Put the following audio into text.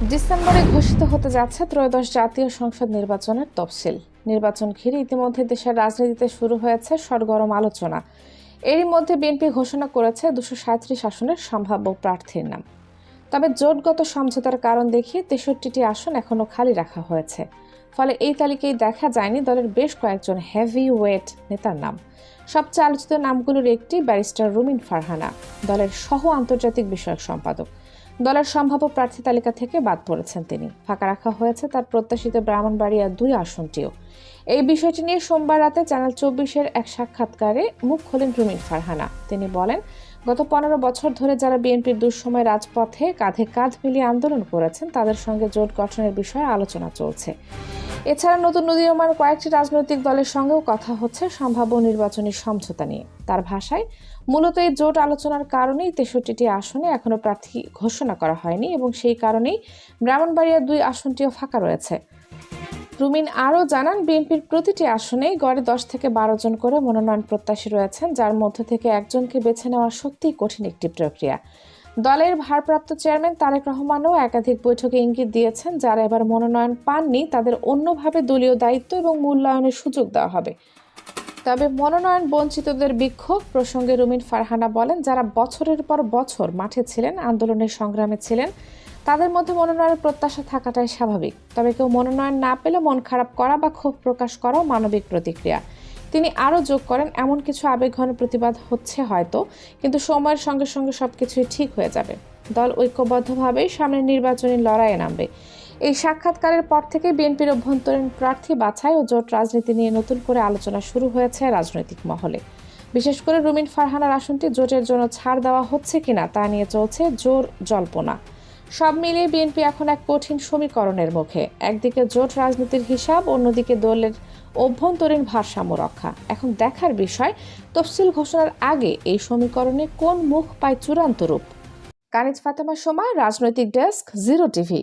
ডিসেম্বরে ঘোষিত হতে যাচ্ছে ত্রয়োদশ জাতীয় সংসদ নির্বাচনের তফসিল। নির্বাচন ঘিরে ইতিমধ্যে দেশের রাজনীতিতে শুরু হয়েছে সরগরম আলোচনা। এরই মধ্যে বিএনপি ঘোষণা করেছে 237 আসনের সম্ভাব্য প্রার্থীর নাম। তবে জোটগত সমঝোতার কারণ দেখিয়ে 63টি আসন এখনো খালি রাখা হয়েছে। ফলে এই তালিকায় দেখা যায়নি দলের বেশ কয়েকজন হেভি ওয়েট নেতার নাম। সবচেয়ে আলোচিত নামগুলোর একটি ব্যারিস্টার রুমিন ফারহানা, দলের সহ আন্তর্জাতিক বিষয়ক সম্পাদক। দলের সম্ভাব্য প্রার্থী তালিকা থেকে বাদ পড়েছেন তিনি। ফাঁকা রাখা হয়েছে তার প্রত্যাশিত ব্রাহ্মণবাড়িয়া 2 আসনটিও। এই বিষয়টি নিয়ে সোমবার রাতে চ্যানেল 24-এর এক সাক্ষাৎকারে মুখ খোলেন রুমিন ফারহানা। তিনি বলেন, গত 15 বছর ধরে যারা বিএনপির দুঃসময় রাজপথে কাঁধে কাঁধ মিলিয়ে আন্দোলন করেছেন তাদের সঙ্গে জোট গঠনের বিষয়ে আলোচনা চলছে। এছাড়া নতুন উদীয়মান কয়েকটি রাজনৈতিক দলের সঙ্গেও কথা হচ্ছে সম্ভাব্য নির্বাচনী সমঝোতা নিয়ে। তার ভাষায়, মূলত এই জোট আলোচনার কারণেই 63টি আসনে এখনো প্রার্থী ঘোষণা করা হয়নি এবং সেই কারণেই ব্রাহ্মণবাড়িয়ার 2 আসনটিও ফাঁকা রয়েছে। রুমিন আরও জানান, বিএনপির প্রতিটি আসনেই গড়ে 10 থেকে 12 জন করে মনোনয়ন প্রত্যাশী রয়েছেন, যার মধ্য থেকে একজনকে বেছে নেওয়া সত্যিই কঠিন একটি প্রক্রিয়া। দলের ভারপ্রাপ্ত চেয়ারম্যান তারেক রহমানও একাধিক বৈঠকে ইঙ্গিত দিয়েছেন, যারা এবার মনোনয়ন পাননি তাদের অন্যভাবে দলীয় দায়িত্ব এবং মূল্যায়নের সুযোগ দেওয়া হবে। তবে মনোনয়ন বঞ্চিতদের বিক্ষোভ প্রসঙ্গে রুমিন ফারহানা বলেন, যারা বছরের পর বছর মাঠে ছিলেন, আন্দোলনের সংগ্রামে ছিলেন, তাদের মধ্যে মনোনয়নের প্রত্যাশা থাকাটাই স্বাভাবিক। তবে কেউ মনোনয়ন না পেলে মন খারাপ করা বা ক্ষোভ প্রকাশ করাও মানবিক প্রতিক্রিয়া। তিনি আরও যোগ করেন, এমন কিছু আবেগঘন প্রতিবাদ হচ্ছে হয়তো, কিন্তু সময়ের সঙ্গে সঙ্গে সবকিছুই ঠিক হয়ে যাবে। দল ঐক্যবদ্ধভাবেই সামনের নির্বাচনী লড়াইয়ে নামবে। এই সাক্ষাৎকারের পর থেকে বিএনপির অভ্যন্তরীণ প্রার্থী বাছাই ও জোট রাজনীতি নিয়ে নতুন করে আলোচনা শুরু হয়েছে রাজনৈতিক মহলে। বিশেষ করে রুমিন ফারহানার আসনটি জোটের জন্য ছাড় দেওয়া হচ্ছে কিনা তা নিয়ে চলছে জোর জল্পনা। সব মিলিয়ে বিএনপি এখন এক কঠিন সমীকরণের মুখে। একদিকে জোট রাজনীতির হিসাব, অন্যদিকে দলের অভ্যন্তরীণ ভারসাম্য রক্ষা। এখন দেখার বিষয়, তফসিল ঘোষণার আগে এই সমীকরণে কোন মুখ পায় চূড়ান্ত রূপ। কানিজ ফাতেমা সোমা, রাজনৈতিক ডেস্ক, 0 টিভি।